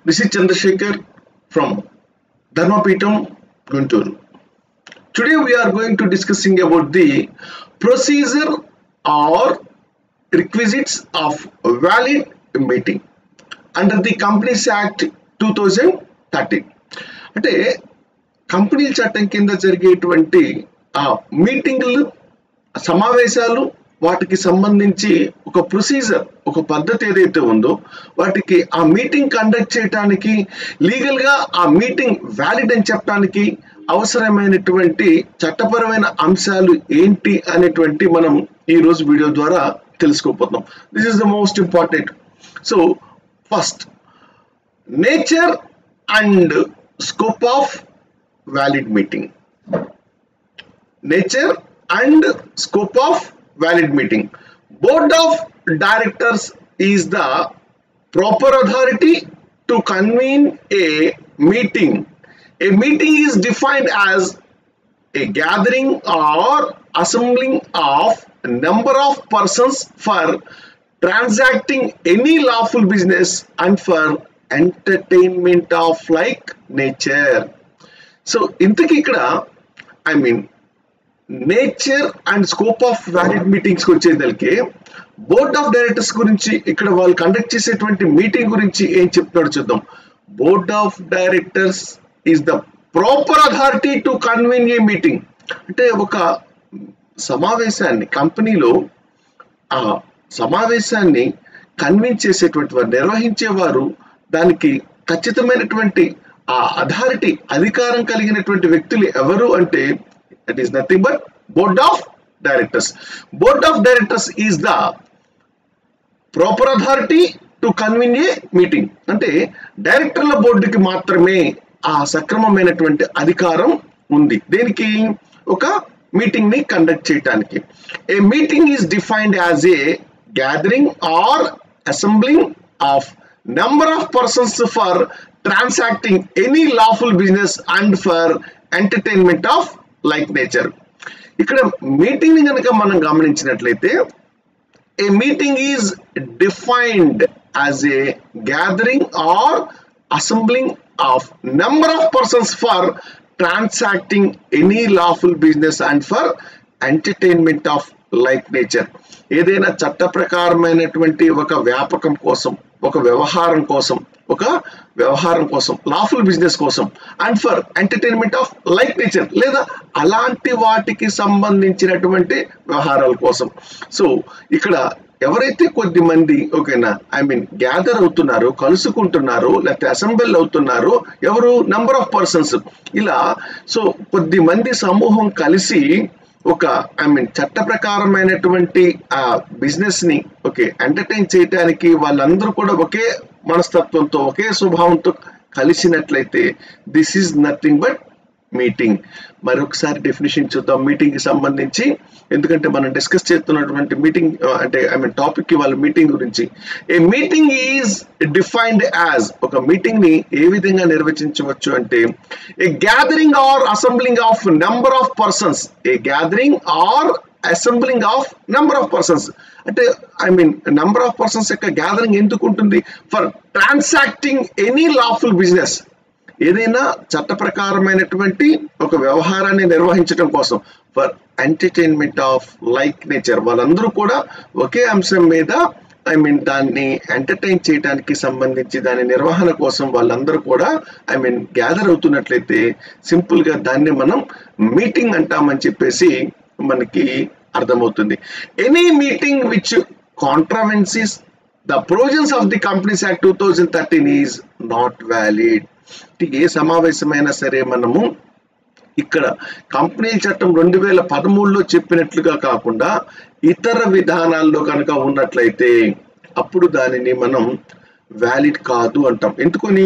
This is Chandrasekhar from Dharmapeetham, Guntur. Today we are going to discussing about the procedure or requisites of a valid meeting under the Companies Act 2013. అంటే కంపెనీల చట్టం కింద జరిగేటువంటి మీటింగ్లు సమావేశాలు వాటికి సంబంధించి ఒక ప్రొసీజర్ ఒక పద్ధతి ఏదైతే ఉందో వాటికి ఆ మీటింగ్ కండక్ట్ చేయడానికి లీగల్ గా ఆ మీటింగ్ వ్యాలిడ్ అని చెప్పడానికి అవసరమైనటువంటి చట్టపరమైన అంశాలు ఏంటి అనేటువంటి మనం ఈ రోజు వీడియో ద్వారా తెలుసుకోబోతున్నాం. This is the most important. So first, nature and scope of valid meeting. Nature and scope of valid meeting. Board of directors is the proper authority to convene a meeting. A meeting is defined as a gathering or assembling of a number of persons for transacting any lawful business and for entertainment of like nature. So ఇంతకీ ఇక్కడ nature and scope of valid మీటింగ్స్కి వచ్చేదలికి board of directors గురించి ఇక్కడ వాళ్ళు conduct చేసేటువంటి meeting గురించి ఏం చెప్తున్నాడు చూద్దాం. Board of directors is the proper authority to convene A meeting. అంటే ఒక సమావేశాన్ని కంపెనీలో ఆ సమావేశాన్ని కన్వీన్ చేసేటువంటి వారు నిర్వహించేవారు దానికి ఖచ్చితమైనటువంటి ఆ అథారిటీ అధికారం కలిగినటువంటి వ్యక్తులు ఎవరు అంటే it is nothing but board of directors. Board of directors is the proper authority to convene A meeting. అంటే డైరెక్టర్ల బోర్డుకి మాత్రమే ఆ సక్రమమైనటువంటి అధికారం ఉంది దేనికి ఒక మీటింగ్ ని కండక్ట్ చేయడానికి. A meeting is defined as a gathering or assembling of number of persons for transacting any lawful business and for entertainment of like nature. ఇక్కడ మీటింగ్ ని కనుక మనం గమనించినట్లయితే a meeting is defined as a gathering or assembling of number of persons for transacting any lawful business and for entertainment of like nature. ఏదైనా చట్ట ప్రకారమైనటువంటి ఒక వ్యాపకం కోసం ఒక వ్యవహారం కోసం లాఫుల్ బిజినెస్ కోసం and for entertainment of like nature లేదా అలాంటి వాటికి సంబంధించినటువంటి వ్యవహారాల కోసం. సో ఇక్కడ ఎవరైతే కొద్ది మంది ఓకేనా గ్యాదర్ అవుతున్నారో కలుసుకుంటున్నారో లేకపోతే అసెంబ్లీ అవుతున్నారో ఎవరు నంబర్ ఆఫ్ పర్సన్స్ ఇలా సో కొద్ది మంది సమూహం కలిసి ఒక చట్ట ప్రకారమైనటువంటి ఆ బిజినెస్ ని ఎంటర్టైన్ చేయడానికి వాళ్ళందరూ కూడా ఒకే మనస్తత్వంతో ఒకే స్వభావంతో కలిసినట్లయితే this is nothing but meeting. మరొకసారి డెఫినేషన్ చూద్దాం మీటింగ్ కి సంబంధించి, ఎందుకంటే మనం డిస్కస్ చేస్తున్నటువంటి మీటింగ్ అంటే టాపిక్ వాళ్ళ మీటింగ్ గురించి. A meeting is defined as ఒక మీటింగ్ ని ఏ విధంగా నిర్వచించవచ్చు అంటే a gathering or assembling of number of persons. A gathering or assembling of number of persons అంటే నెంబర్ ఆఫ్ పర్సన్స్ యొక్క గ్యాదరింగ్ ఎందుకు ఉంటుంది? For transacting any lawful business ఏదైనా చట్ట ప్రకారమైనటువంటి ఒక వ్యవహారాన్ని నిర్వహించడం కోసం. For entertainment of like nature వాళ్ళందరూ కూడా ఒకే అంశం మీద దాన్ని ఎంటర్టైన్ చేయడానికి సంబంధించి దాని నిర్వహణ కోసం వాళ్ళందరూ కూడా గ్యాదర్ అవుతున్నట్లయితే సింపుల్ గా దాన్ని మనం మీటింగ్ అంటామని చెప్పేసి మనకి అర్థమవుతుంది. Any meeting which contravenes the provisions of the Companies Act 2013 is not valid. ఏ సమావేశమైనా సరే మనము ఇక్కడ కంపెనీ చట్టం 2013లో చెప్పినట్లుగా కాకుండా ఇతర విధానాల్లో కనుక ఉన్నట్లయితే అప్పుడు దానిని మనం వ్యాలిడ్ కాదు అంటాం. ఎందుకని?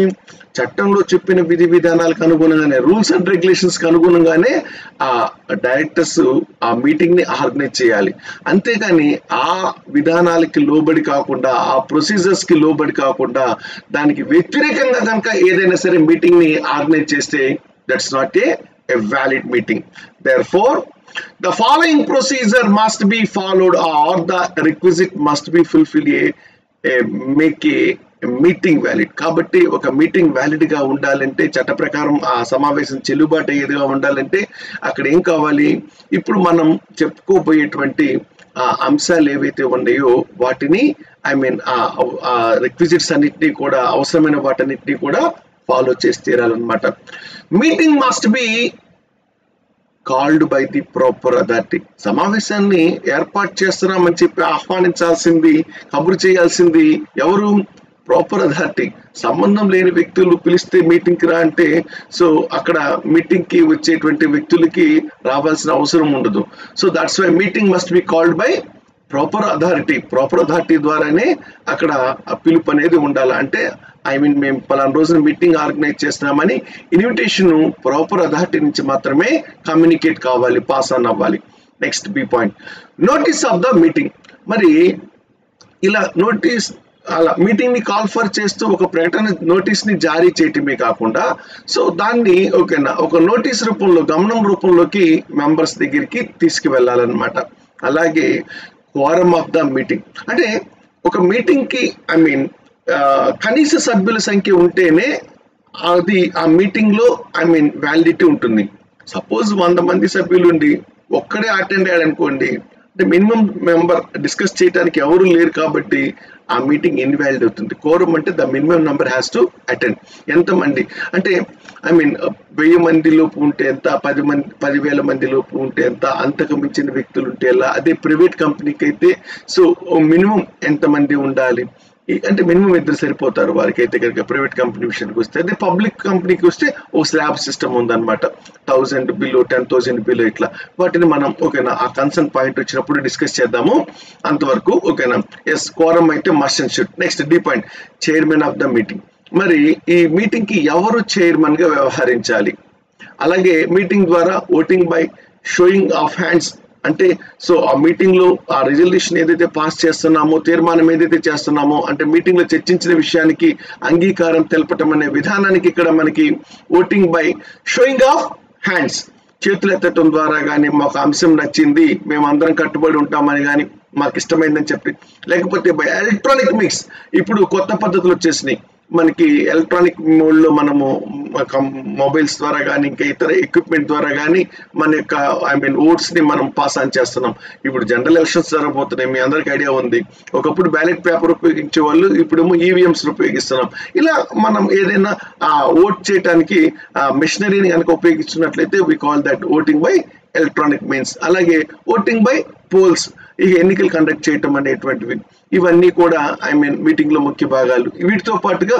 చట్టంలో చెప్పిన విధి విధానాలకు అనుగుణంగానే రూల్స్ అండ్ రెగ్యులేషన్స్ కి అనుగుణంగానే ఆ డైరెక్టర్స్ ఆ మీటింగ్ ని ఆర్గనైజ్ చేయాలి. అంతేగాని ఆ విధానాలకి లోబడి కాకుండా ఆ ప్రొసీజర్స్ కి లోబడి కాకుండా దానికి వ్యతిరేకంగా కనుక ఏదైనా సరే మీటింగ్ ని ఆర్గనైజ్ చేస్తే that's not a valid meeting. Therefore, the following procedure must be followed or the requisite must be fulfilled make a meeting valid. కాబట్టి ఒక మీటింగ్ వ్యాలిడ్ గా ఉండాలంటే, చట్ట ప్రకారం ఆ సమావేశం చెల్లుబాటు అయ్యేదిగా ఉండాలంటే అక్కడ ఏం కావాలి? ఇప్పుడు మనం చెప్పుకోబోయేటువంటి అంశాలు ఏవైతే ఉన్నాయో వాటిని ఆ రిక్విజిట్స్ అన్నిటినీ కూడా, అవసరమైన వాటన్నిటినీ కూడా ఫాలో చేసి తీరాలన్నమాట. Meeting must be called by the proper authority. సమావేశాన్ని ఏర్పాటు చేస్తున్నామని చెప్పి ఆహ్వానించాల్సింది, కబురు చేయాల్సింది ఎవరు? Proper authority. సంబంధం లేని వ్యక్తులు పిలిస్తే మీటింగ్కి రా అంటే, సో అక్కడ మీటింగ్కి వచ్చేటువంటి వ్యక్తులకి రావాల్సిన అవసరం ఉండదు. So that's why meeting must be called by proper authority. Proper authority ద్వారానే అక్కడ పిలుపు అనేది ఉండాలి. అంటే మేము పలానా రోజున మీటింగ్ ఆర్గనైజ్ చేస్తున్నామని ఇన్విటేషన్ ప్రాపర్ అథారిటీ నుంచి మాత్రమే కమ్యూనికేట్ కావాలి, పాస్ ఆన్ అవ్వాలి. Next B point, notice of the meeting. మరి ఇలా నోటీస్, అలా మీటింగ్ ని కాల్ ఫర్ చేస్తూ ఒక ప్రకటన నోటీస్ ని జారీ చేయటమే కాకుండా, సో దాన్ని ఒక నోటీస్ రూపంలో, గమనం రూపంలోకి మెంబర్స్ దగ్గరికి తీసుకువెళ్ళాలన్నమాట. అలాగే క్వారం ఆఫ్ ద మీటింగ్, అంటే ఒక మీటింగ్ కి కనీస సభ్యుల సంఖ్య ఉంటేనే అది ఆ మీటింగ్ లో వ్యాలిడిటీ ఉంటుంది. సపోజ్ 100 మంది సభ్యులు ఉండి ఒక్కడే అటెండ్ అయ్యాడు అనుకోండి, అంటే మినిమం మెంబర్ డిస్కస్ చేయడానికి ఎవరు లేరు కాబట్టి ఆ మీటింగ్ ఇన్వాలిడ్ అవుతుంది. కోరం అంటే the minimum number has to attend. ఎంతమంది అంటే 1000 మంది లోపు ఉంటే ఎంత, 10,000 మంది లోపు ఉంటే ఎంత, అంతకు మించిన వ్యక్తులు ఉంటే ఎలా. అదే ప్రైవేట్ కంపెనీకి అయితే సో మినిమం ఎంతమంది ఉండాలి అంటే మినిమం 2 సరిపోతారు వారికి అయితే కనుక ప్రైవేట్ కంపెనీ విషయానికి వస్తే. అదే పబ్లిక్ కంపెనీకి వస్తే ఓ స్లాబ్ సిస్టమ్ ఉందన్నమాట, 1000 బిలో, 10,000 బిలో, ఇట్లా. వాటిని మనం ఆ కన్సర్న్ పాయింట్ వచ్చినప్పుడు డిస్కస్ చేద్దాము. అంతవరకు ఓకేనా. ఎస్, క్వారం అయితే must and should. Next D point, chairman of the meeting. మరి ఈ మీటింగ్ కి ఎవరు చైర్మన్ గా వ్యవహరించాలి? అలాగే మీటింగ్ ద్వారా voting by sowing of hands, అంటే సో ఆ మీటింగ్ లో ఆ రిజల్యూషన్ ఏదైతే పాస్ చేస్తున్నామో, తీర్మానం ఏదైతే చేస్తున్నామో, అంటే మీటింగ్ లో చర్చించిన విషయానికి అంగీకారం తెలపటం అనే విధానానికి ఇక్కడ మనకి voting by sowing of hands, చేతులు ఎత్తటం ద్వారా కానీ, మాకు అంశం నచ్చింది, మేము అందరం కట్టుబడి ఉంటామని కానీ, మాకు ఇష్టమైందని చెప్పి, లేకపోతే బై ఎలక్ట్రానిక్ మిక్స్. ఇప్పుడు కొత్త పద్ధతులు వచ్చేసినాయి మనకి, ఎలక్ట్రానిక్ మోడ్ లో మనము మొబైల్స్ ద్వారా కానీ, ఇంకా ఇతర ఎక్విప్మెంట్ ద్వారా కానీ మన యొక్క ఓట్స్ ని మనం పాస్ ఆన్ చేస్తున్నాం. ఇప్పుడు జనరల్ ఎలక్షన్స్ జరగబోతున్నాయి, మీ అందరికి ఐడియా ఉంది. ఒకప్పుడు బ్యాలెట్ పేపర్ ఉపయోగించే వాళ్ళు, ఇప్పుడేమో ఈవీఎంస్ ఉపయోగిస్తున్నాం. ఇలా మనం ఏదైనా ఓట్ చేయడానికి మెషినరీని కనుక ఉపయోగించినట్లయితే we call that voting by electronic means. అలాగే ఓటింగ్ బై పోల్స్, ఈ ఎన్నికలు కండక్ట్ చేయటం అనేటువంటివి, ఇవన్నీ కూడా మీటింగ్ లో ముఖ్య భాగాలు. వీటితో పాటుగా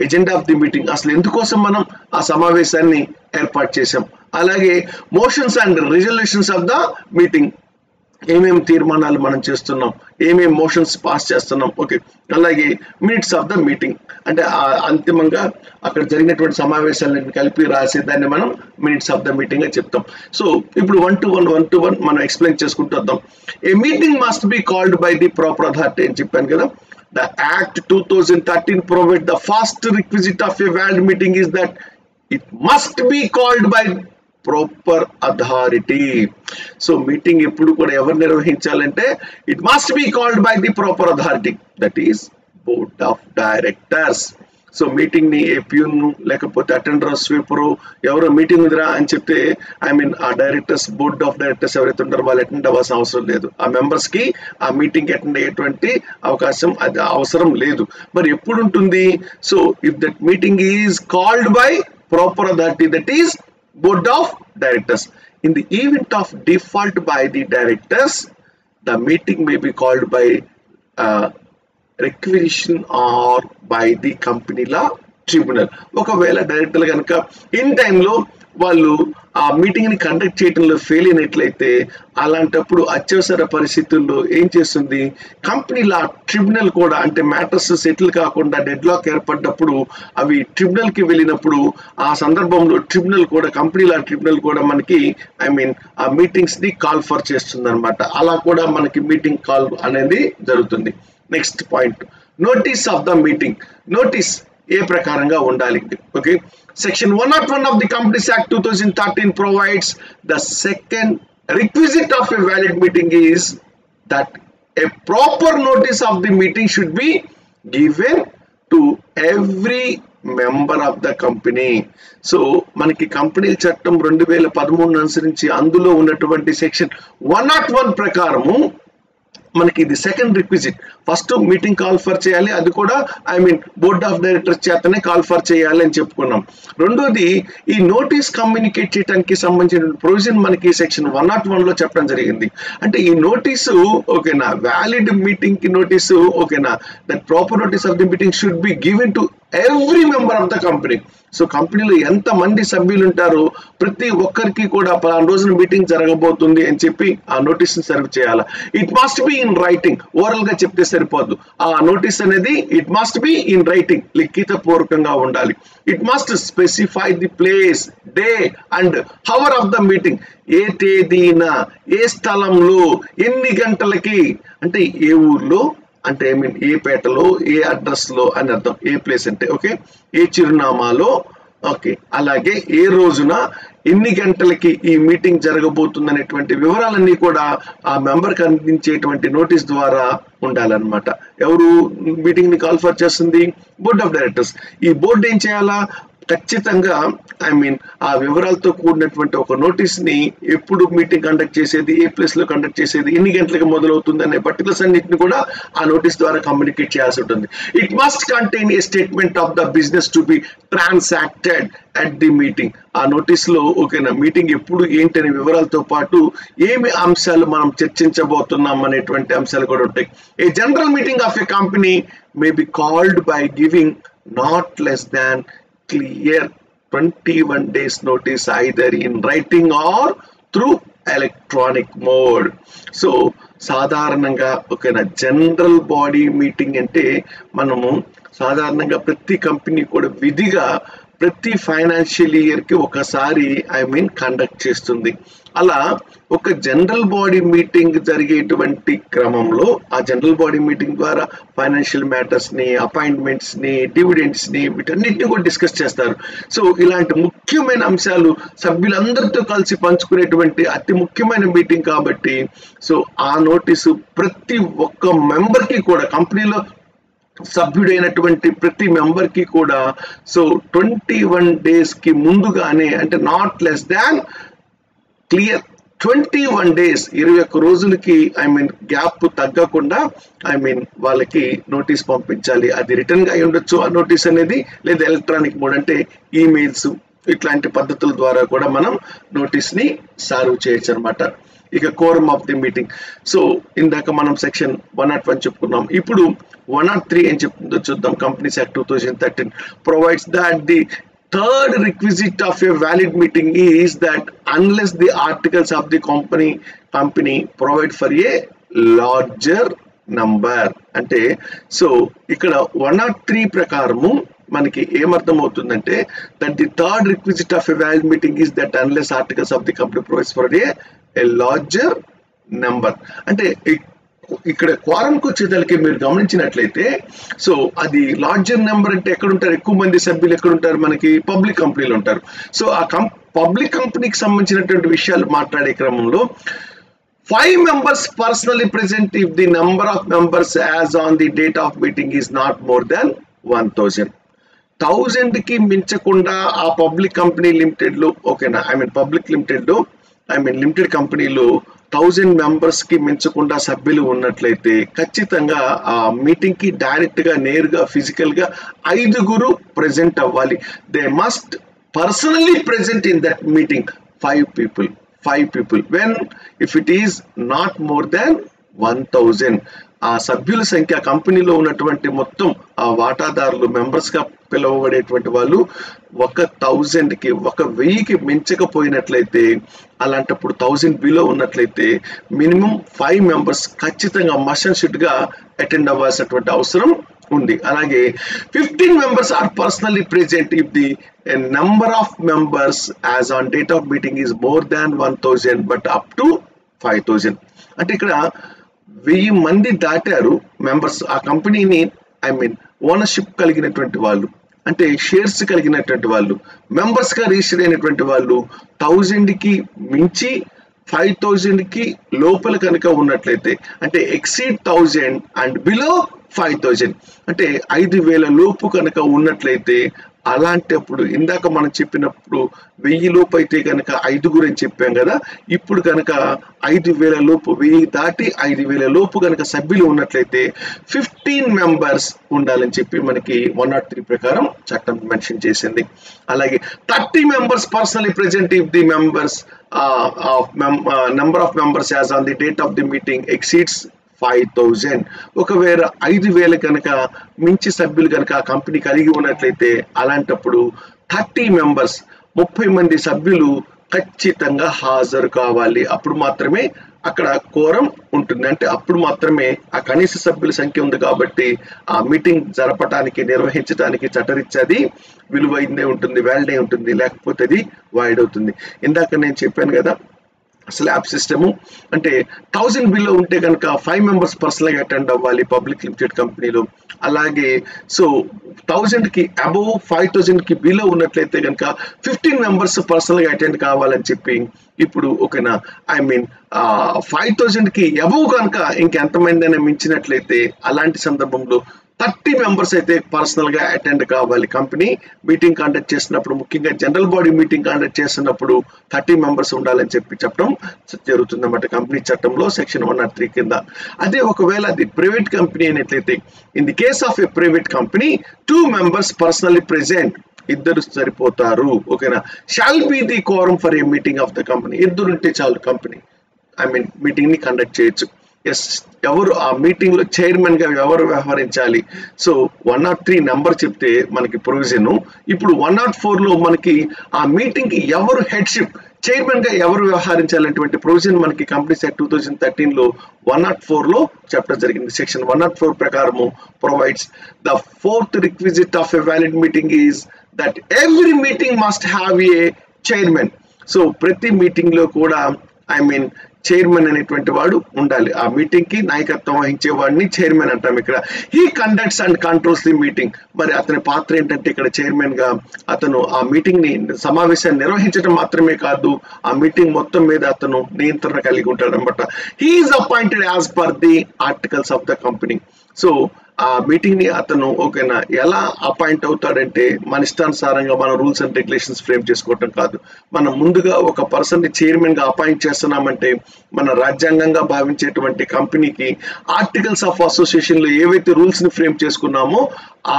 ఎజెండా ఆఫ్ ది మీటింగ్, అసలు ఎందుకోసం మనం ఆ సమావేశాన్ని ఏర్పాటు చేశాం. అలాగే motions and resolutions of the meeting, ఏమేమి తీర్మానాలు మనం చేస్తున్నాం, ఏమేమి మోషన్స్ పాస్ చేస్తున్నాం. ఓకే, అలాగే మినిట్స్ ఆఫ్ ద మీటింగ్, అంటే అంతిమంగా అక్కడ జరిగినటువంటి సమావేశాలను కలిపి రాసే దాన్ని మనం మినిట్స్ ఆఫ్ ద మీటింగ్ గా చెప్తాం. సో ఇప్పుడు 1 to 1 మనం ఎక్స్ప్లెయిన్ చేసుకుంటూ వద్దాం. A meeting must be called by the proper authority అని చెప్పాను కదా. The act 2013 provide the first requisite of a valid meeting is that it must be called by proper authority. So meeting ఎప్పుడు కూడా ఎవరు నిర్వహించాలంటే it must be called by the proper authority, that is board of directors. So meeting ని ఏ peon లేకపోతే attender, sweeper ఎవరో meeting ఉందిరా అని చెప్తే ఆ డైరెక్టర్స్, బోర్డ్ ఆఫ్ డైరెక్టర్స్ ఎవరైతే ఉంటారో వాళ్ళు అటెండ్ అవ్వాల్సిన అవసరం లేదు. ఆ మెంబర్స్ కి ఆ మీటింగ్ అటెండ్ అయ్యేటువంటి అవకాశం అది అవసరం లేదు. మరి ఎప్పుడు ఉంటుంది? So if that meeting is called by proper authority, that is board of directors. In the event of default by the directors, the meeting may be called by requisition or by the company law tribunal. ఒకవేళ director కనుక in టైంలో వాళ్ళు ఆ meeting ని conduct చేయడంలో fail అయినట్లయితే, అలాంటప్పుడు అత్యవసర పరిస్థితుల్లో ఏం చేస్తుంది కంపెనీ లా ట్రిబ్యునల్ కూడా, అంటే మ్యాటర్స్ సెటిల్ కాకుండా డెడ్ లాక్ ఏర్పడ్డప్పుడు అవి ట్రిబ్యునల్ కి వెళ్ళినప్పుడు ఆ సందర్భంలో ట్రిబ్యునల్ కూడా, కంపెనీ లా ట్రిబ్యునల్ కూడా మనకి ఆ మీటింగ్స్ ని కాల్ ఫర్ చేస్తుంది అనమాట. అలా కూడా మనకి మీటింగ్ కాల్ అనేది జరుగుతుంది. Next point, notice of the meeting. Notice ఏ ప్రకారంగా ఉండాలి? Okay, Section 101 of the Companies Act 2013 provides the second requisite of a valid meeting is that a proper notice of the meeting should be given to every member of the company. So మనకి కంపెనీల చట్టం 2013 అనుసరించి అందులో ఉన్నటువంటి section 101 ప్రకారము మనకి ఇది second requisite. First meeting call for చేయాలి, అది కూడా బోర్డ్ ఆఫ్ డైరెక్టర్స్ చేతనే కాల్ ఫర్ చేయాలి అని చెప్పుకున్నాం. రెండోది ఈ నోటీస్ కమ్యూనికేట్ చేయడానికి సంబంధించిన ప్రొవిజన్ మనకి సెక్షన్ 101 లో చెప్పడం జరిగింది. అంటే ఈ నోటీసు ఓకేనా, వ్యాలిడ్ మీటింగ్ కి నోటీసు ఓకేనా, that proper notice of the meeting should be given to every member of the company. So కంపెనీలో ఎంత మంది సభ్యులు ఉంటారో ప్రతి ఒక్కరికి కూడా పలానా రోజున మీటింగ్ జరగబోతుంది అని చెప్పి ఆ నోటీస్ ని సర్వ్ చేయాలి. It must be in writing, oral గా చెప్తే సరిపోదు. ఆ నోటీస్ అనేది it must be in writing, లిఖిత పూర్వకంగా ఉండాలి. It must specify the place, day and hour of the meeting. ఏ తేదీన, ఏ స్థలంలో, ఎన్ని గంటలకి, అంటే ఏ ఊర్లో, అంటే ఏ పేటలో, ఏ అడ్రస్ లో అని అర్థం. ఏ ప్లేస్ అంటే ఓకే, ఏ చిరునామాలో, ఓకే, అలాగే ఏ రోజున ఎన్ని గంటలకి ఈ మీటింగ్ జరగబోతుంది అనేటువంటి వివరాలన్నీ కూడా ఆ మెంబర్కి అందించేటువంటి నోటీస్ ద్వారా ఉండాలన్నమాట. ఎవరు మీటింగ్ ని కాల్ ఫర్ చేస్తుంది? Board of directors. ఈ బోర్డు ఏం చేయాలా? ఖచ్చితంగా ఆ వివరాలతో కూడినటువంటి ఒక నోటీస్ ని, ఎప్పుడు మీటింగ్ కండక్ట్ చేసేది, ఏ ప్లేస్ లో కండక్ట్ చేసేది, ఎన్ని గంటలకు మొదలవుతుంది అనే పర్టికులర్స్ అన్నింటిని కూడా ఆ నోటీస్ ద్వారా కమ్యూనికేట్ చేయాల్సి ఉంటుంది. It must contain a statement of the business to be transacted at the meeting. ఆ నోటీస్ లో ఓకేనా, మీటింగ్ ఎప్పుడు ఏంటనే వివరాలతో పాటు ఏమి అంశాలు మనం చర్చించబోతున్నాం అనేటువంటి అంశాలు కూడా ఉంటాయి. A general meeting of a company may be called by giving not less than clear 21 days notice either in writing or through electronic mode. So సాధారణంగా ఓకేనా, జనరల్ బాడీ మీటింగ్ అంటే మనము సాధారణంగా ప్రతి కంపెనీ కూడా విధిగా ప్రతి ఫైనాన్షియల్ ఇయర్ కి ఒకసారి కండక్ట్ చేస్తుంది. అలా ఒక జనరల్ బాడీ మీటింగ్ జరిగేటువంటి క్రమంలో ఆ జనరల్ బాడీ మీటింగ్ ద్వారా ఫైనాన్షియల్ మ్యాటర్స్ ని, అపాయింట్మెంట్స్ ని, డివిడెండ్స్ ని, వీటన్నిటిని కూడా డిస్కస్ చేస్తారు. సో ఇలాంటి ముఖ్యమైన అంశాలు సభ్యులందరితో కలిసి పంచుకునేటువంటి అతి ముఖ్యమైన మీటింగ్ కాబట్టి సో ఆ నోటీసు ప్రతి ఒక్క మెంబర్ కి కూడా, కంపెనీలో సభ్యుడైనటువంటి ప్రతి మెంబర్ కి కూడా సో 21 days కి ముందుగానే, అంటే not less than clear 21 days, 21 రోజులకి గ్యాప్ తగ్గకుండా వాళ్ళకి నోటీస్ పంపించాలి. అది రిటర్న్ గా ఉండొచ్చు ఆ నోటీస్ అనేది, లేదా ఎలక్ట్రానిక్ మోడ్ అంటే ఈమెయిల్స్, ఇట్లాంటి పద్ధతుల ద్వారా కూడా మనం నోటీస్ ని సర్వ్ చేయొచ్చు అనమాట. ఇక quorum of the meeting. So ఇందాక మనం సెక్షన్ 101 చెప్పుకున్నాం. ఇప్పుడు 103 ఏం చెప్తుందో చూద్దాం. Companies Act 2013 provides that the third requisite of a valid meeting is that unless the articles of the company provide for a larger number. అంటే సో ఇక్కడ 103 ప్రకారము మనకి ఏమర్థం అవుతుందంటే that the third requisite of a valid meeting is that unless articles of the company provides for a larger number. అంటే ఇక్కడ క్వారంకి వచ్చేదానికి మీరు గమనించినట్లయితే సో అది లార్జర్ నెంబర్ అంటే ఎక్కడ ఉంటారు, ఎక్కువ మంది సభ్యులు ఎక్కడ ఉంటారు, మనకి పబ్లిక్ కంపెనీలు ఉంటారు. సో ఆ పబ్లిక్ కంపెనీకి సంబంధించినటువంటి విషయాలు మాట్లాడే క్రమంలో 5 members personally present if the number of members as on the date of meeting is not more than 1000. 1000 కి మించకుండా ఆ పబ్లిక్ కంపెనీ లిమిటెడ్ లో ఓకేనా, పబ్లిక్ లిమిటెడ్ లో లిమిటెడ్ కంపెనీలో 1000 మెంబర్స్ కి మించకుండా సభ్యులు ఉన్నట్లయితే ఖచ్చితంగా ఆ మీటింగ్ కి డైరెక్ట్ గా, నేరుగా, ఫిజికల్ గా 5 ప్రెసెంట్ అవ్వాలి. They must personally present in that meeting 5 people. When if it is not more than 1000, ఆ సభ్యుల సంఖ్య కంపెనీలో ఉన్నటువంటి మొత్తం ఆ వాటాదారులు మెంబర్స్ గా పిలువబడేటువంటి వాళ్ళు 1000కి 1000కి మించకపోయినట్లయితే, అలాంటప్పుడు 1000 బిలో ఉన్నట్లయితే మినిమం 5 members ఖచ్చితంగా మస్ట్ అండ్ షుడ్ గా అటెండ్ అవ్వాల్సినటువంటి అవసరం ఉంది. అలాగే 15 members are personally present if the number of members as on date of meeting is more than 1000 but up to 5000. అంటే ఇక్కడ 1000 మంది దాటారు మెంబర్స్, ఆ కంపెనీని ఓనర్షిప్ కలిగినటువంటి వాళ్ళు, అంటే షేర్స్ కలిగినటువంటి వాళ్ళు, మెంబర్స్ గా రిజిస్టర్ అయినటువంటి వాళ్ళు 1000కి మించి 5,000 కి లోపల కనుక ఉన్నట్లయితే, అంటే ఎక్సీడ్ 1,000 అండ్ బిలో 5,000, అంటే 5,000 లోపు కనుక ఉన్నట్లయితే, అలాంటప్పుడు ఇందాక మనం చెప్పినప్పుడు 1000 లోపు అయితే కనుక 5 అని చెప్పాం కదా, ఇప్పుడు కనుక 5,000 లోపు, 1000 దాటి 5,000 లోపు కనుక సభ్యులు ఉన్నట్లయితే 15 మెంబర్స్ ఉండాలని చెప్పి మనకి 103 ప్రకారం చట్టం మెన్షన్ చేసింది. అలాగే 30 members personally present if the members number of members as on the date of the meeting exceeds 5,000. ఒకవేళ 5,000 కనుక మించి సభ్యులు కనుక ఆ కంపెనీ కలిగి ఉన్నట్లయితే, అలాంటప్పుడు 30 మెంబర్స్ 30 మంది సభ్యులు ఖచ్చితంగా హాజరు కావాలి. అప్పుడు మాత్రమే అక్కడ కోరం ఉంటుంది. అంటే అప్పుడు మాత్రమే ఆ కనీస సభ్యుల సంఖ్య ఉంది కాబట్టి ఆ మీటింగ్ జరపడానికి, నిర్వహించడానికి చట్టరీత్యాది విలువైందే ఉంటుంది, వ్యాలిడ్ అయి ఉంటుంది. లేకపోతే అది వాయిడ్ అవుతుంది. ఇందాక నేను చెప్పాను కదా, స్లాబ్ సిస్టము అంటే 1,000 బిలో ఉంటే కనుక 5 మెంబర్స్ పర్సనల్గా అటెండ్ అవ్వాలి పబ్లిక్ లిమిటెడ్ కంపెనీలో. అలాగే సో 1,000 కి అబవ్ 5,000 కి బిలో ఉన్నట్లయితే కనుక 15 మెంబర్స్ పర్సనల్గా అటెండ్ కావాలని చెప్పి ఇప్పుడు ఓకేనా, ఐ మీన్ 5,000 కి అబవ్ కనుక ఇంకెంతమంది అయినా మించినట్లయితే అలాంటి సందర్భంలో 30 మెంబర్స్ అయితే పర్సనల్ గా అటెండ్ కావాలి. కంపెనీ మీటింగ్ కండక్ట్ చేసినప్పుడు, ముఖ్యంగా జనరల్ బాడీ మీటింగ్ కండక్ట్ చేస్తున్నప్పుడు 30 మెంబర్స్ ఉండాలని చెప్పి చెప్పడం జరుగుతుంది అన్నమాట కంపెనీ చట్టంలో సెక్షన్ 103 కింద. అదే ఒకవేళ అది ప్రైవేట్ కంపెనీ అయినట్లయితే, in the case of a private company 2 members personally present, ఇద్దరు సరిపోతారు. ఓకేనా, shall be the quorum for a meeting of the company. ఇద్దరు ఉంటే చాలు కంపెనీ మీటింగ్ ని కండక్ట్ చేయొచ్చు. ఎస్, ఎవరు ఆ మీటింగ్ లో చైర్మన్ గా ఎవరు వ్యవహరించాలి? సో 103 నెంబర్ చెప్తే మనకి ప్రొవిజన్. ఇప్పుడు 104 లో మనకి ఆ మీటింగ్ కి ఎవరు హెడ్షిప్, చైర్మన్ గా ఎవరు వ్యవహరించాలనేటువంటి ప్రొవిజన్ మనకి కంపెనీస్ యాక్ట్ 2013 లో 104 లో చెప్పడం జరిగింది. సెక్షన్ 104 ప్రకారము provides the fourth requisite of a valid meeting is that every meeting must have a chairman. So ప్రతి మీటింగ్ లో కూడా చైర్మన్ అనేటువంటి వాడు ఉండాలి. ఆ మీటింగ్ కి నాయకత్వం వహించే వాడిని చైర్మన్ అంటాం. ఇక్కడ he conducts and controls the meeting. మరి అతని పాత్ర ఏంటంటే ఇక్కడ చైర్మన్ గా అతను ఆ మీటింగ్ ని, సమావేశాన్ని నిర్వహించడం మాత్రమే కాదు, ఆ మీటింగ్ మొత్తం మీద అతను నియంత్రణ కలిగి ఉంటాడు అనమాట. He is appointed as per the articles of the company. So ఆ మీటింగ్ ని అతను ఓకేనా ఎలా అపాయింట్ అవుతాడంటే, మన ఇష్టానుసారంగా మన రూల్స్ అండ్ రెగ్యులేషన్స్ ఫ్రేమ్ చేసుకోవటం కాదు. మనం ముందుగా ఒక పర్సన్ ని చైర్మన్ గా అపాయింట్ చేస్తున్నామంటే, మన రాజ్యాంగంగా భావించేటువంటి కంపెనీకి ఆర్టికల్స్ ఆఫ్ అసోసియేషన్ లో ఏవైతే రూల్స్ ని ఫ్రేమ్ చేసుకున్నామో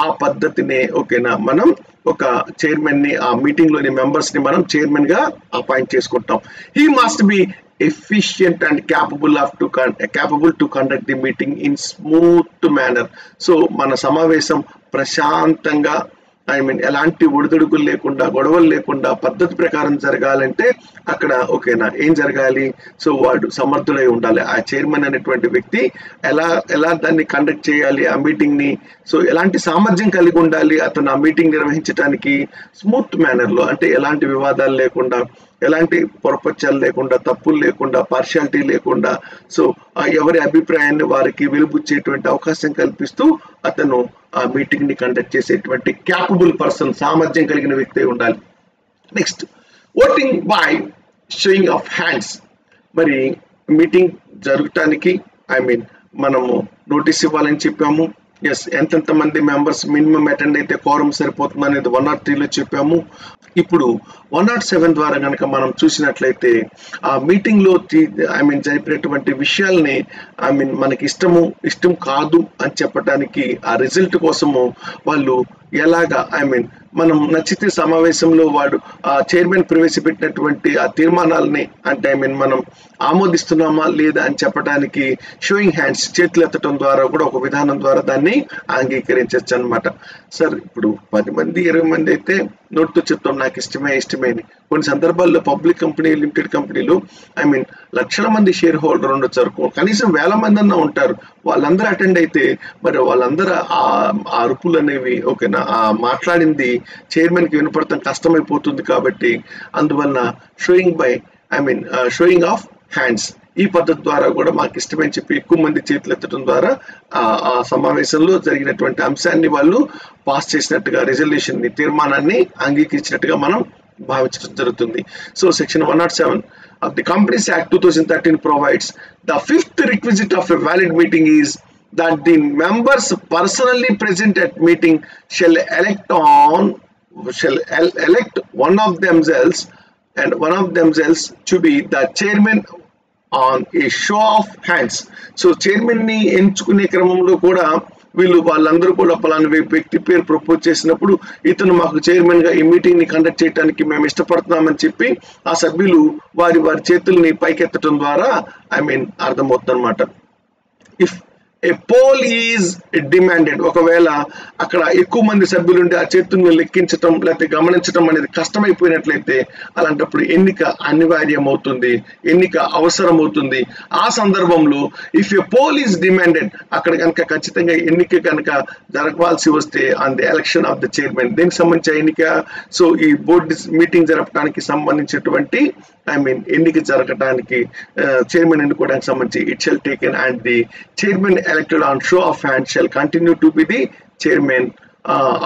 ఆ పద్ధతినే ఓకేనా మనం ఒక చైర్మన్ ని, ఆ మీటింగ్ లోని మెంబర్స్ ని మనం చైర్మన్ గా అపాయింట్ చేసుకుంటాం. He must be efficient and capable to conduct the meeting in smooth manner. So మన సమావేశం ప్రశాంతంగా ఎలాంటి ఒడిదుడుకులు లేకుండా, గొడవలు లేకుండా పద్ధతి ప్రకారం జరగాలంటే అక్కడ ఓకేనా ఏం జరగాలి? సో వాడు సమర్థుడై ఉండాలి. ఆ చైర్మన్ అనేటువంటి వ్యక్తి ఎలా దాన్ని కండక్ట్ చేయాలి ఆ మీటింగ్ ని, సో ఎలాంటి సామర్థ్యం కలిగి ఉండాలి అతను ఆ మీటింగ్ నిర్వహించడానికి స్మూత్ మేనర్ లో, అంటే ఎలాంటి వివాదాలు లేకుండా, ఎలాంటి పొరపచ్చాలు లేకుండా, తప్పులు లేకుండా, పార్షియాలిటీ లేకుండా, సో ఎవరి అభిప్రాయాన్ని వారికి వెలుబుచ్చేటువంటి అవకాశం కల్పిస్తూ అతను ఆ మీటింగ్ ని కండక్ట్ చేసేటువంటి క్యాపబుల్ పర్సన్, సామర్థ్యం కలిగిన వ్యక్తి ఉండాలి. Next, voting by sowing of hands. మరి మీటింగ్ జరగటానికి మనము నోటీస్ ఇవ్వాలని చెప్పాము. ఎస్, ఎంతెంత మంది మెంబర్స్ మినిమం అటెండ్ అయితే కోరం సరిపోతుంది అనేది 103 లో చెప్పాము. ఇప్పుడు 107 ద్వారా కనుక మనం చూసినట్లయితే ఆ మీటింగ్ లో జరిపినటువంటి విషయాల్ని మనకి ఇష్టం కాదు అని చెప్పడానికి, ఆ రిజల్ట్ కోసము వాళ్ళు ఎలాగా మనం నచ్చితే సమావేశంలో వాడు ఆ చైర్మన్ ప్రవేశపెట్టినటువంటి ఆ తీర్మానాలని అంటే మనం ఆమోదిస్తున్నామా లేదా అని చెప్పడానికి షోయింగ్ హ్యాండ్స్, చేతులు ఎత్తడం ద్వారా కూడా ఒక విధానం ద్వారా దాన్ని అంగీకరించవచ్చు అనమాట. సార్ ఇప్పుడు 10 మంది 20 మంది అయితే నోట్తో చెప్తాం నాకు ఇష్టమే. కొన్ని సందర్భాల్లో పబ్లిక్ కంపెనీ, లిమిటెడ్ కంపెనీలు లక్షల మంది షేర్ హోల్డర్ ఉండొచ్చు, కనీసం 1000 మంది అన్నా ఉంటారు. వాళ్ళందరూ అటెండ్ అయితే మరి వాళ్ళందరూ ఆ అరుపులు అనేవి ఓకేనా, ఆ మాట్లాడింది చైర్మన్ కి వినపడటం కష్టమైపోతుంది. కాబట్టి అందువల్ల షోయింగ్ ఆఫ్ హ్యాండ్స్ ఈ పద్ధతి ద్వారా కూడా మాకు ఇష్టమని చెప్పి ఎక్కువ మంది చేతులు ఎత్తడం ద్వారా ఆ సమావేశంలో జరిగినటువంటి అంశాన్ని వాళ్ళు పాస్ చేసినట్టుగా, రిజల్యూషన్ ని, తీర్మానాన్ని అంగీకరించినట్టుగా మనం భావించడం జరుగుతుంది. So section 107 of the Companies Act 2013 provides the fifth requisite of a valid meeting is that the members personally present at meeting shall elect one of themselves to be the chairman on a show of hands. So chairman ni ఎంచుకునే క్రమంలో కూడా వాళ్ళందరూ కూడా పలానా వ్యక్తి పేరు propose చేసినప్పుడు ఇతను మాకు చైర్మన్ గా ఈ మీటింగ్ ని కండక్ట్ చేయడానికి మేము ఇష్టపడుతున్నామని చెప్పి ఆ సభ్యులు వారి చేతుల్ని పైకెత్తడం ద్వారా అర్థమవుతుంది అన్నమాట. If a poll is demanded, ఒకవేళ అక్కడ ఎక్కువ మంది సభ్యులుండి ఆ చేతుల్ని లెక్కించడం లేకపోతే గమనించడం అనేది కష్టమైపోయినట్లయితే అలాంటప్పుడు ఎన్నిక అనివార్యం అవుతుంది, ఎన్నిక అవసరం అవుతుంది. ఆ సందర్భంలో if a poll is demanded, అక్కడ కనుక ఖచ్చితంగా ఎన్నిక కనుక జరగవలసి వస్తే on the election of the chairman, దీనికి సంబంధించిన ఎన్నిక. సో ఈ బోర్డు మీటింగ్ జరపడానికి సంబంధించినటువంటి ఎన్నిక జరగడానికి చైర్మన్ ఎన్నుకోవడానికి సంబంధించి it shall taken and the chairman elected on show of hands shall continue to be the chairman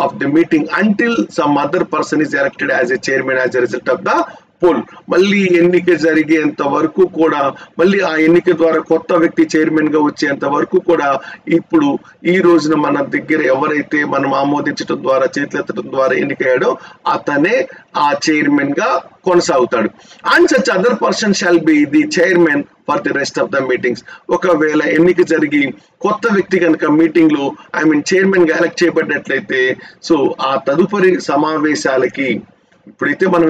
of the meeting until some other person is elected as a chairman as a result of the poll. మళ్ళీ ఎన్నిక జరిగేంత వరకు కూడా, మళ్ళీ ఆ ఎన్నిక ద్వారా కొత్త వ్యక్తి చైర్మన్ గా వచ్చేంత వరకు కూడా ఇప్పుడు ఈ రోజున మన దగ్గర ఎవరైతే మనం ఆమోదించడం ద్వారా చేతులెత్తడం ద్వారా ఎన్నికయ్యాడో అతనే ఆ చైర్మన్ గా కొనసాగుతాడు. And such other person shall be the chairman for the rest of the meetings. ఒకవేళ ఎన్నిక జరిగి కొత్త వ్యక్తి కనుక మీటింగ్ లో చైర్మన్ గా ఎలక్ట్ చేయబడినట్లయితే సో ఆ తదుపరి సమావేశాలకి ఇప్పుడైతే మనం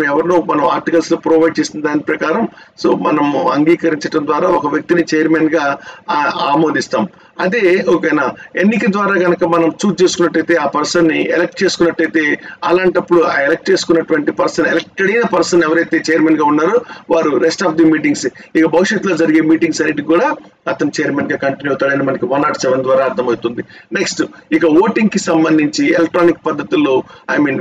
ఆర్టికల్స్ లో ప్రొవైడ్ చేసిన దాని ప్రకారం సో మనం అంగీకరించడం ద్వారా ఒక వ్యక్తిని చైర్మన్ గా ఆమోదిస్తాం. అదే ఓకేనా ఎన్నిక ద్వారా కనుక మనం చూస్ చేసుకున్నట్టయితే ఆ పర్సన్ ని ఎలక్ట్ చేసుకున్నట్టయితే అలాంటప్పుడు ఆ ఎలక్ట్ చేసుకున్నటువంటి పర్సన్, ఎలక్టెడ్ అయిన పర్సన్ ఎవరైతే చైర్మన్ గా ఉన్నారో వారు రెస్ట్ ఆఫ్ ది మీటింగ్స్, ఇక భవిష్యత్తులో జరిగే మీటింగ్స్ అన్నిటికి కూడా అతను చైర్మన్ గా కంటిన్యూ అవుతాడని మనకి 107 ద్వారా అర్థమవుతుంది. నెక్స్ట్ ఇక ఓటింగ్ కి సంబంధించి ఎలక్ట్రానిక్ పద్ధతుల్లో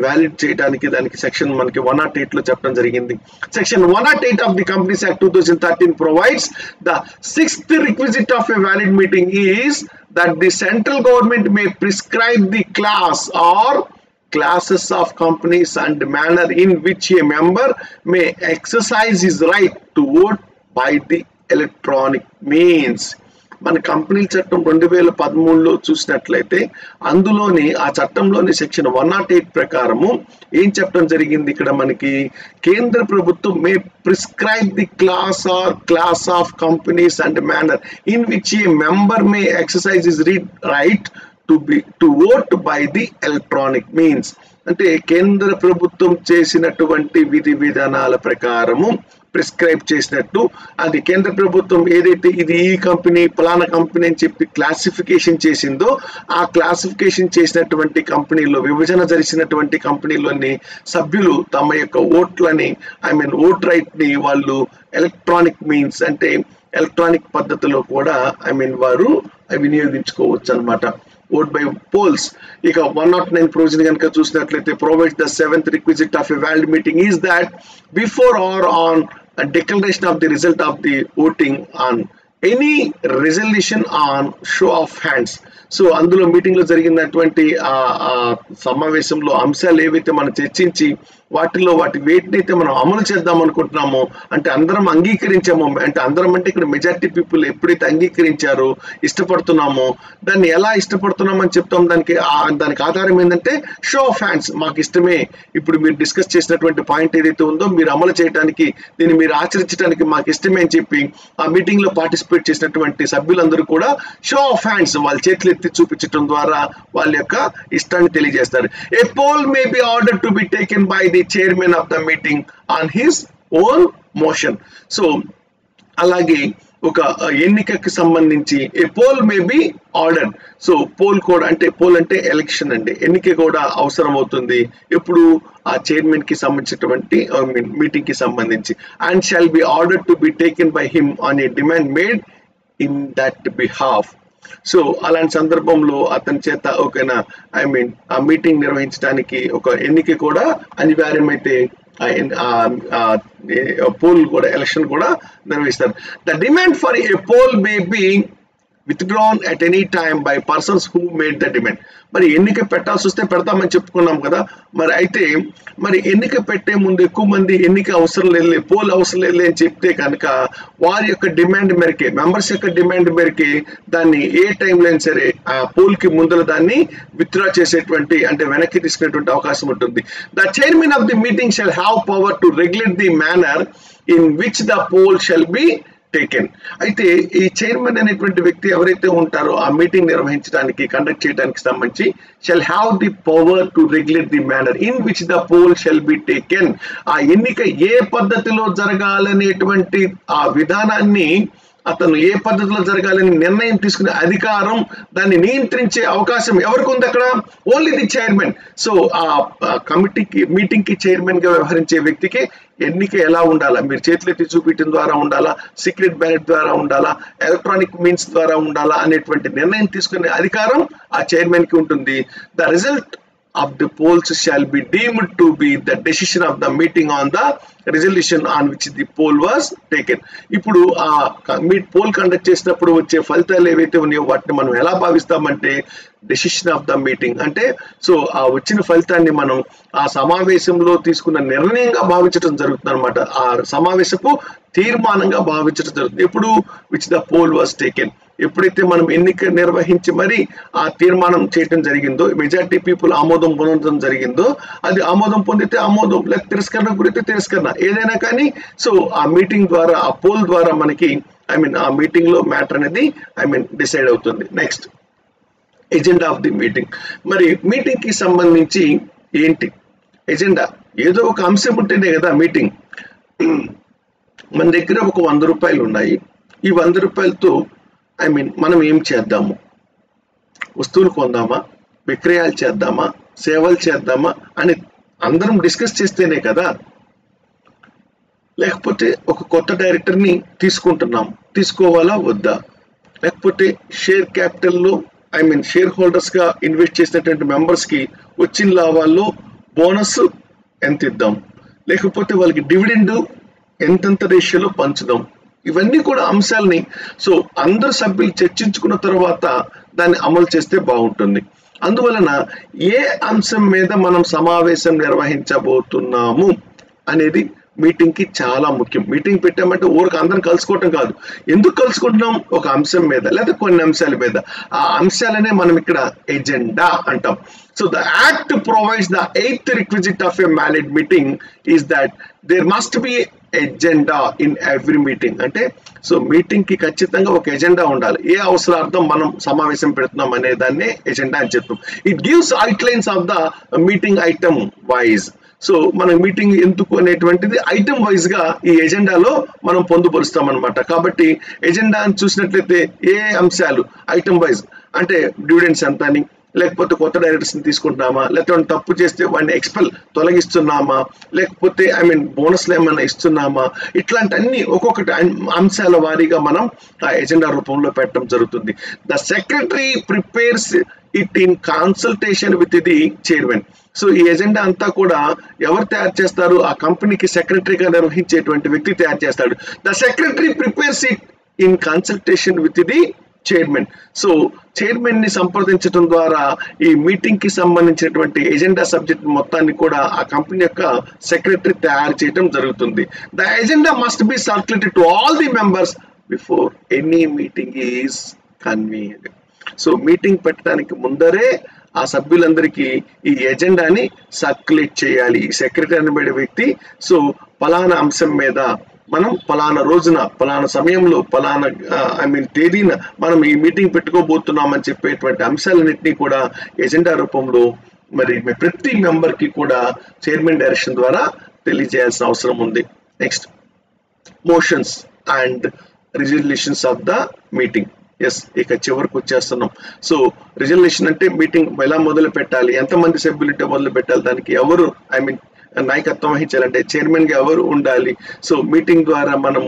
వ్యాలిడ్ చేయడానికి దానికి సెక్షన్ మనకి 108 లో చెప్పడం జరిగింది. Section 108 of the Companies Act 2013 provides the sixth requisite of a valid meeting is that the central government may prescribe the class or classes of companies and manner in which a member may exercise his right to vote by the electronic means. మన కంపెనీల చట్టం 2013లో చూసినట్లయితే అందులోని ఆ చట్టంలోని section 108 ప్రకారము ఏం చెప్పడం జరిగింది, ఇక్కడ మనకి కేంద్ర ప్రభుత్వం may prescribe the class of companies and manner in which a member may exercise his right to vote by the electronic means. అంటే కేంద్ర ప్రభుత్వం చేసినటువంటి విధి విధానాల ప్రకారము ప్రిస్క్రైబ్ చేసినట్టు అది కేంద్ర ప్రభుత్వం ఏదైతే ఇది ఈ కంపెనీ పలానా కంపెనీ అని చెప్పి క్లాసిఫికేషన్ చేసిందో ఆ క్లాసిఫికేషన్ చేసినటువంటి కంపెనీలో విభజన జరిగినటువంటి కంపెనీలోని సభ్యులు తమ యొక్క ఓట్లని ఓట్ రైట్ ని వాళ్ళు ఎలక్ట్రానిక్ మీన్స్ అంటే ఎలక్ట్రానిక్ పద్ధతిలో కూడా వారు వినియోగించుకోవచ్చు అన్నమాట. vote by polls. ఇక 109 provision కనుక చూసినట్లయితే provides the seventh requisite of a valid meeting is that before or on a declaration of the result of the voting on any resolution on show of hands. So అందులో meeting లో జరిగినటువంటి సమావేశంలో అంశాలు ఏవైతే మనం చర్చించి వాటిలో వాటి వేటిని అయితే మనం అమలు చేద్దాం అనుకుంటున్నామో అంటే అందరం అంగీకరించామో అంటే అందరం అంటే ఇక్కడ మెజారిటీ పీపుల్ ఎప్పుడైతే అంగీకరించారో ఇష్టపడుతున్నామో దాన్ని ఎలా ఇష్టపడుతున్నామని చెప్తాం దానికి ఆధారం ఏంటంటే షో ఆఫ్ హ్యాండ్స్. మాకు ఇష్టమే, ఇప్పుడు మీరు డిస్కస్ చేసినటువంటి పాయింట్ ఏదైతే ఉందో మీరు అమలు చేయడానికి దీన్ని మీరు ఆచరించడానికి మాకు ఇష్టమే అని చెప్పి ఆ మీటింగ్ లో పార్టిసిపేట్ చేసినటువంటి సభ్యులందరూ కూడా షో ఆఫ్ హ్యాండ్స్ వాళ్ళ చేతులు ఎత్తి చూపించడం ద్వారా వాళ్ళ యొక్క ఇష్టాన్ని తెలియజేస్తారు. A poll may be order to be taken by the chairman of the meeting on his own motion. So అలాగే ఒక ఎన్నికకి సంబంధించి a poll may be order. So poll కూడా అంటే పోల్ అంటే ఎలక్షన్ అండి, ఎన్నిక కూడా అవసరం అవుతుంది ఎప్పుడు ఆ చైర్మన్ కి సంబంధించినటువంటి మీటింగ్ కి సంబంధించి. And shall be order to be taken by him on a demand made in that behalf. So అలాంటి సందర్భంలో అతని చేత ఓకేనా ఆ మీటింగ్ నిర్వహించడానికి ఒక ఎన్నిక కూడా అనివార్యమైతే పోల్ కూడా ఎలక్షన్ కూడా నిర్వహిస్తారు. The demand for a poll may be withdrawn at any time by persons who made the demand. మరి ఎన్నిక పెట్టాల్సి వస్తే పెడతామని చెప్పుకున్నాం కదా. మరి అయితే మరి ఎన్నిక పెట్టే ముందు ఎక్కువ మంది ఎన్నిక అవసరం లేదు, పోల్ అవసరం లేదు అని చెప్తే కనుక వారి యొక్క డిమాండ్ మేరకే, మెంబర్స్ యొక్క డిమాండ్ మేరకే దాన్ని ఏ టైంలో అయినా సరే ఆ పోల్ కి ముందర దాన్ని విత్డ్రా చేసేటువంటి అంటే వెనక్కి తీసుకునేటువంటి అవకాశం ఉంటుంది. The chairman of the meeting shall have power to regulate the manner in which the poll shall be taken. అయితే ఈ చైర్మన్ అనేటువంటి వ్యక్తి ఎవరైతే ఉంటారో ఆ మీటింగ్ నిర్వహించడానికి కండక్ట్ చేయడానికి సంబంధించి shall have the power to regulate the manner in which the poll shall be taken. ఆ ఎన్నిక ఏ పద్ధతిలో జరగాలనేటువంటి ఆ విధానాన్ని అతను ఏ పద్ధతిలో జరగాలని నిర్ణయం తీసుకునే అధికారం, దాన్ని నియంత్రించే అవకాశం ఎవరికి ఉంది అక్కడ? Only the chairman. సో ఆ కమిటీకి మీటింగ్ కి చైర్మన్ గా వ్యవహరించే వ్యక్తికి ఎన్నిక ఎలా ఉండాలా, మీరు చేతులెత్తి చూపించడం ద్వారా ఉండాలా, సీక్రెట్ బ్యాలెట్ ద్వారా ఉండాలా, ఎలక్ట్రానిక్ మీన్స్ ద్వారా ఉండాలా అనేటువంటి నిర్ణయం తీసుకునే అధికారం ఆ చైర్మన్ కి ఉంటుంది. The result of the polls shall be deemed to be the decision of the meeting on the resolution on which the poll was taken. ఇప్పుడు ఆ పోల్ కండక్ట్ చేసినప్పుడు వచ్చే ఫలితాలు ఏవైతే ఉన్నాయో వాటిని మనం ఎలా భావిస్తామంటే డెసిషన్ ఆఫ్ ద మీటింగ్, అంటే సో ఆ వచ్చిన ఫలితాన్ని మనం ఆ సమావేశంలో తీసుకున్న నిర్ణయంగా భావించడం జరుగుతుంది అనమాట. ఆ సమావేశపు తీర్మానంగా భావించడం జరుగుతుంది. ఎప్పుడు which the poll was taken, ఎప్పుడైతే మనం ఎన్నిక నిర్వహించి మరి ఆ తీర్మానం చేయడం జరిగిందో, మెజారిటీ పీపుల్ ఆమోదం పొందడం జరిగిందో, అది ఆమోదం పొందితే ఆమోదం, లేక తిరస్కరణ గురైతే తిరస్కరణ, ఏదైనా కానీ సో ఆ మీటింగ్ ద్వారా ఆ పోల్ ద్వారా మనకి ఆ మీటింగ్ లో మ్యాటర్ అనేది డిసైడ్ అవుతుంది. Next agenda of the meeting. మరి మీటింగ్ కి సంబంధించి ఏంటి ఎజెండా? ఏదో ఒక అంశం ఉంటేనే కదా మీటింగ్. మన దగ్గర ఒక 100 రూపాయలు ఉన్నాయి. ఈ 100 రూపాయలతో మనం ఏం చేద్దాము? వస్తువులు కొందామా, విక్రయాలు చేద్దామా, సేవలు చేద్దామా అని అందరం డిస్కస్ చేస్తేనే కదా. లేకపోతే ఒక కొత్త డైరెక్టర్ని తీసుకుంటున్నాం, తీసుకోవాలా వద్దా? లేకపోతే షేర్ క్యాపిటల్లో షేర్ హోల్డర్స్ గా ఇన్వెస్ట్ చేసినటువంటి మెంబర్స్ కి వచ్చిన లాభాల్లో బోనస్ ఎంత ఇద్దాం, లేకపోతే వాళ్ళకి డివిడెండ్ ఎంతెంత రేషియోలో పంచుదాం. ఇవన్నీ కూడా అంశాలని సో అందరు సభ్యులు చర్చించుకున్న తర్వాత దాన్ని అమలు చేస్తే బాగుంటుంది. అందువలన ఏ అంశం మీద మనం సమావేశం నిర్వహించబోతున్నాము అనేది మీటింగ్ కి చాలా ముఖ్యం. మీటింగ్ పెట్టామంటే ఊరికి అందరం కలుసుకోవటం కాదు. ఎందుకు కలుసుకుంటున్నాం? ఒక అంశం మీద లేదా కొన్ని అంశాల మీద. ఆ అంశాలనే మనం ఇక్కడ ఎజెండా అంటాం. So the act provides the 8th requisite of a valid meeting is that there must be agenda in every meeting. అంటే సో మీటింగ్ కి ఖచ్చితంగా ఒక ఎజెండా ఉండాలి. ఏ అవసరార్థం మనం సమావేశం పెడుతున్నాం అనే దాన్ని ఎజెండా అని చెప్తాం. It gives outlines of the meeting item wise. So మన మీటింగ్ ఎందుకు అనేటువంటిది ఐటమ్ వైజ్ గా ఈ ఎజెండాలో మనం పొందుపరుస్తాం అనమాట. కాబట్టి ఎజెండా అని చూసినట్లయితే ఏ అంశాలు ఐటమ్ వైజ్ అంటే డివిడెండ్స్ ఎంత అని, లేకపోతే కొత్త డైరెక్టర్స్ ని తీసుకుంటున్నామా, లేకపోతే తప్పు చేస్తే వాడిని తొలగిస్తున్నామా, లేకపోతే బోనస్లు ఏమైనా ఇస్తున్నామా, ఇట్లాంటి అన్ని ఒక్కొక్కటి అంశాల వారీగా మనం ఆ ఎజెండా రూపంలో పెట్టడం జరుగుతుంది. The secretary prepares it in consultation with the chairman. So ఈ ఎజెండా అంతా కూడా ఎవరు తయారు చేస్తారు? ఆ కంపెనీకి సెక్రటరీగా నిర్వహించేటువంటి వ్యక్తి తయారు చేస్తాడు. The secretary prepares it in consultation with the chairman. So chairman ని సంప్రదించడం ద్వారా ఈ మీటింగ్ కి సంబంధించినటువంటి ఎజెండా సబ్జెక్ట్ మొత్తాన్ని కూడా ఆ కంపెనీ యొక్క సెక్రటరీ తయారు చేయడం జరుగుతుంది. The agenda must be circulated to all the members before any meeting is convened. So meeting పెట్టడానికి ముందరే ఆ సభ్యులందరికీ ఈ ఎజెండాని సర్క్యులేట్ చేయాలి. ఈ సెక్రటరీ అనబడే వ్యక్తి సో పలానా అంశం మీద మనం పలానా రోజున పలానా సమయంలో పలానా తేదీన మనం ఈ మీటింగ్ పెట్టుకోబోతున్నామని చెప్పేటువంటి అంశాలన్నింటినీ కూడా ఎజెండా రూపంలో మరి ప్రతి మెంబర్ కి కూడా చైర్మన్ డైరెక్షన్ ద్వారా తెలియజేయాల్సిన అవసరం ఉంది. Next motions and resolutions of the meeting. Yes, ఇక చివరికి వచ్చేస్తున్నాం. సో రిజల్యూషన్ అంటే మీటింగ్ ఎలా మొదలు పెట్టాలి, ఎంతమంది సభ్యులుంటే మొదలు పెట్టాలి, దానికి ఎవరు నాయకత్వం వహించాలంటే చైర్మన్ గా ఎవరు ఉండాలి, సో మీటింగ్ ద్వారా మనం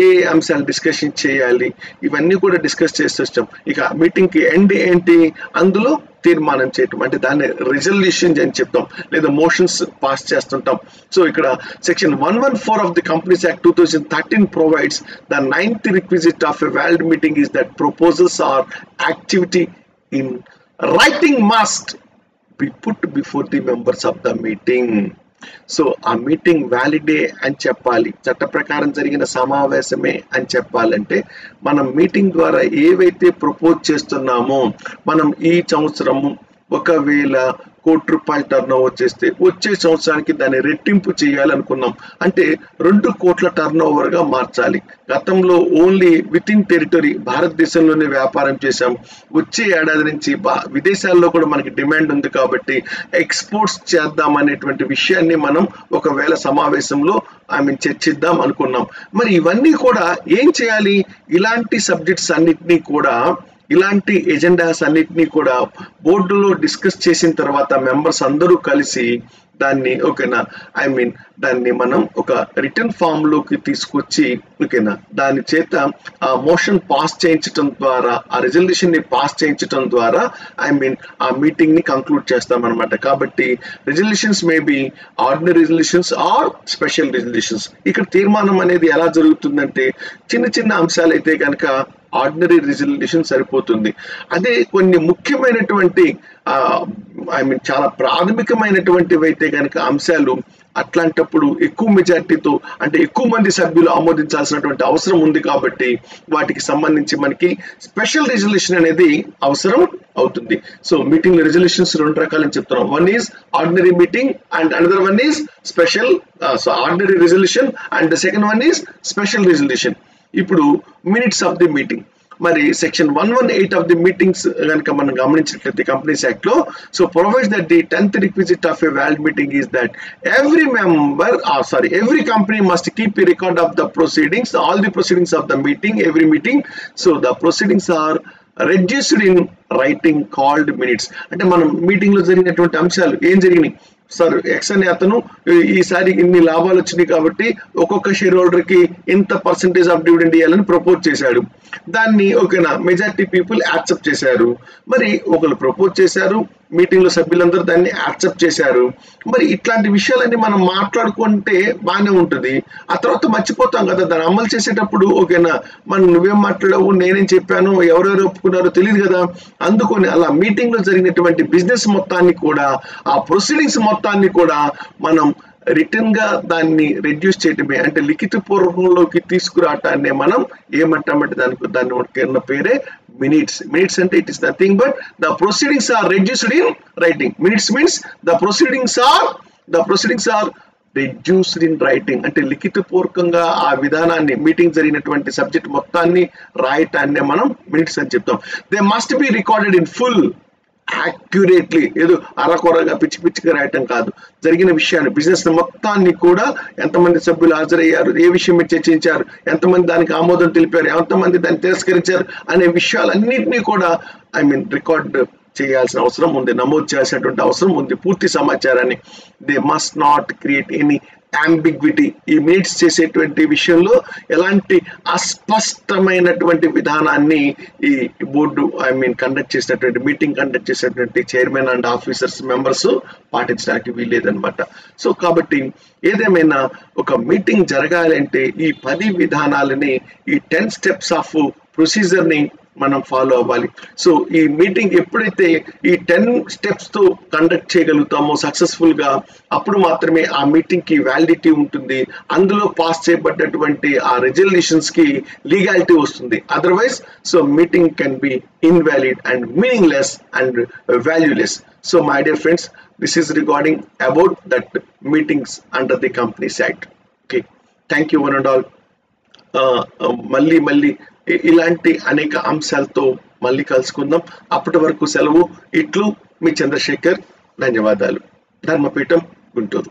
ఏ అంశాలు డిస్కషన్ చేయాలి, ఇవన్నీ కూడా డిస్కస్ చేస్తూ వచ్చాం. ఇక మీటింగ్కి ఎండ్ ఏంటి, అందులో తీర్మానం చేయటం, అంటే దాన్ని రిజల్యూషన్ అని చెప్తాం, లేదా మోషన్స్ పాస్ చేస్తుంటాం. సో ఇక్కడ section 114 of the Companies Act 2013 provides the 9th requisite of a valid meeting is that proposals or activity in writing must be put before the members of the meeting. So ఆ meeting వ్యాలిడే అని చెప్పాలి, చట్ట ప్రకారం జరిగిన సమావేశమే అని చెప్పాలంటే మనం meeting ద్వారా ఏవైతే ప్రపోజ్ చేస్తున్నామో, మనం ఈ సంవత్సరము ఒకవేళ ₹1,00,00,000 టర్న్ ఓవర్ చేస్తే వచ్చే సంవత్సరానికి దాన్ని రెట్టింపు చేయాలనుకున్నాం, అంటే 2 కోట్ల టర్న్ ఓవర్ గా మార్చాలి. గతంలో ఓన్లీ విత్ ఇన్ టెరిటరీ భారతదేశంలోనే వ్యాపారం చేశాం, వచ్చే ఏడాది నుంచి విదేశాల్లో కూడా మనకి డిమాండ్ ఉంది కాబట్టి ఎక్స్పోర్ట్స్ చేద్దాం అనేటువంటి విషయాన్ని మనం ఒకవేళ సమావేశంలో చర్చిద్దాం అనుకున్నాం. మరి ఇవన్నీ కూడా ఏం చేయాలి, ఇలాంటి సబ్జెక్ట్స్ అన్నిటినీ కూడా, ఇలాంటి ఎజెండాస్ అన్నిటినీ కూడా బోర్డులో డిస్కస్ చేసిన తర్వాత మెంబర్స్ అందరూ కలిసి దాన్ని ఓకేనా దాన్ని మనం ఒక రిటర్న్ ఫామ్ లోకి తీసుకొచ్చి ఓకేనా దాని చేత ఆ మోషన్ పాస్ చేయించడం ద్వారా, ఆ రిజల్యూషన్ ని పాస్ చేయించడం ద్వారా ఆ మీటింగ్ ని కంక్లూడ్ చేస్తాం అనమాట. కాబట్టి resolutions may be ordinary resolutions or special resolutions. ఇక్కడ తీర్మానం అనేది ఎలా జరుగుతుందంటే చిన్న చిన్న అంశాలు అయితే కనుక ఆర్డినరీ రిజల్యూషన్ సరిపోతుంది. అదే కొన్ని ముఖ్యమైనటువంటి చాలా ప్రాథమికమైనటువంటివి అయితే కనుక అంశాలు, అట్లాంటప్పుడు ఎక్కువ మెజార్టీతో, అంటే ఎక్కువ మంది సభ్యులు ఆమోదించాల్సినటువంటి అవసరం ఉంది కాబట్టి వాటికి సంబంధించి మనకి స్పెషల్ రిజల్యూషన్ అనేది అవసరం అవుతుంది. సో మీటింగ్ రిజల్యూషన్స్ 2 రకాలని చెప్తున్నాం. One is ordinary meeting and another one is special, so ordinary resolution and the second one is special resolution. ఇప్పుడు మినిట్స్ ఆఫ్ ది మీటింగ్, మరి సెక్షన్ 118 ఆఫ్ ది మీటింగ్స్ కనుక మనం గమనించినట్లయితే companies act లో, so provides that the 10th requisite of a valid meeting is that every company must keep a record of the proceedings, all the proceedings of the meeting, every meeting. So the proceedings are registered in writing called minutes. అంటే మనం meeting లో జరిగినటువంటి అంశాలు ఏం జరిగినాయి, sir X అనే అతను ఈసారి ఇన్ని లాభాలు వచ్చినాయి కాబట్టి ఒక్కొక్క షేర్ హోల్డర్ కి ఇంత పర్సెంటేజ్ ఆఫ్ డివిడెండ్ ఇవ్వాలని ప్రపోజ్ చేశాడు. దాన్ని ఓకేనా మెజారిటీ పీపుల్ యాక్సెప్ట్ చేశారు. మరి ఒకరు ప్రపోజ్ చేశారు, మీటింగ్ లో సభ్యులందరూ దాన్ని యాక్సెప్ట్ చేశారు. మరి ఇట్లాంటి విషయాలన్నీ మనం మాట్లాడుకుంటే బాగానే ఉంటుంది. ఆ తర్వాత మర్చిపోతాం కదా, దాన్ని అమలు చేసేటప్పుడు ఓకేనా మనం నువ్వేం మాట్లాడావు, నేనేం చెప్పాను, ఎవరెవరు ఒప్పుకున్నారో తెలియదు కదా. అందుకొని అలా మీటింగ్ లో జరిగినటువంటి బిజినెస్ మొత్తాన్ని కూడా, ఆ ప్రొసీడింగ్స్ మొత్తాన్ని కూడా మనం రిటర్న్ గా దాన్ని రెడ్యూస్ చేయటమే, అంటే లిఖిత పూర్వకంలోకి తీసుకురావటాన్ని మనం ఏమంటామంటే దాని పేరే మినిట్స్. మినిట్స్ అంటే it is nothing but the proceedings are reduced in writing. Minutes means the proceedings are reduced in writing, అంటే లిఖిత పూర్వకంగా ఆ విధానాన్ని, మీటింగ్ జరిగినటువంటి సబ్జెక్ట్ మొత్తాన్ని రాయటాన్ని మనం మినిట్స్ అని చెప్తాం. They must be recorded in full accurately, ఏదో అరకొరగా పిచ్చి పిచ్చిగా రాయటం కాదు. జరిగిన విషయాన్ని, బిజినెస్ మొత్తాన్ని కూడా ఎంతమంది సభ్యులు హాజరయ్యారు, ఏ విషయం మీద చర్చించారు, ఎంతమంది దానికి ఆమోదం తెలిపారు, ఎంతమంది దాన్ని తిరస్కరించారు అనే విషయాలన్నింటినీ కూడా రికార్డ్ చేయాల్సిన అవసరం ఉంది, నమోదు చేయాల్సినటువంటి అవసరం ఉంది పూర్తి సమాచారాన్ని. They must not create any ambiguity. ఈ మినిట్స్ చేసేటువంటి విషయంలో ఎలాంటి అస్పష్టమైనటువంటి విధానాన్ని ఈ బోర్డు కండక్ట్ చేసినటువంటి, మీటింగ్ కండక్ట్ చేసినటువంటి చైర్మన్ అండ్ ఆఫీసర్స్ మెంబర్స్ పాటించడానికి వీల్లేదనమాట. సో కాబట్టి ఏదేమైనా ఒక మీటింగ్ జరగాలంటే ఈ 10 విధానాలని, ఈ 10 స్టెప్స్ ఆఫ్ ప్రొసీజర్ ని మనం ఫాలో అవ్వాలి. సో ఈ మీటింగ్ ఎప్పుడైతే ఈ 10 స్టెప్స్ తో కండక్ట్ చేయగలుగుతామో సక్సెస్ఫుల్ గా, అప్పుడు మాత్రమే ఆ మీటింగ్ కి వ్యాలిడిటీ ఉంటుంది, అందులో పాస్ చేయబడ్డటువంటి ఆ రిజల్యూషన్స్ కి లీగాలిటీ వస్తుంది. Otherwise so meeting can be invalid and meaningless and valueless. So my dear friends, this is regarding about that meetings under the Companies act. Okay, thank you one and all. మళ్ళీ ఇలాంటి అనేక అంశాలతో మళ్ళీ కలుసుకుందాం. అప్పటి వరకు సెలవు. ఇట్లు మీ చంద్రశేఖర్. ధన్యవాదాలు. ధర్మపీఠం, గుంటూరు.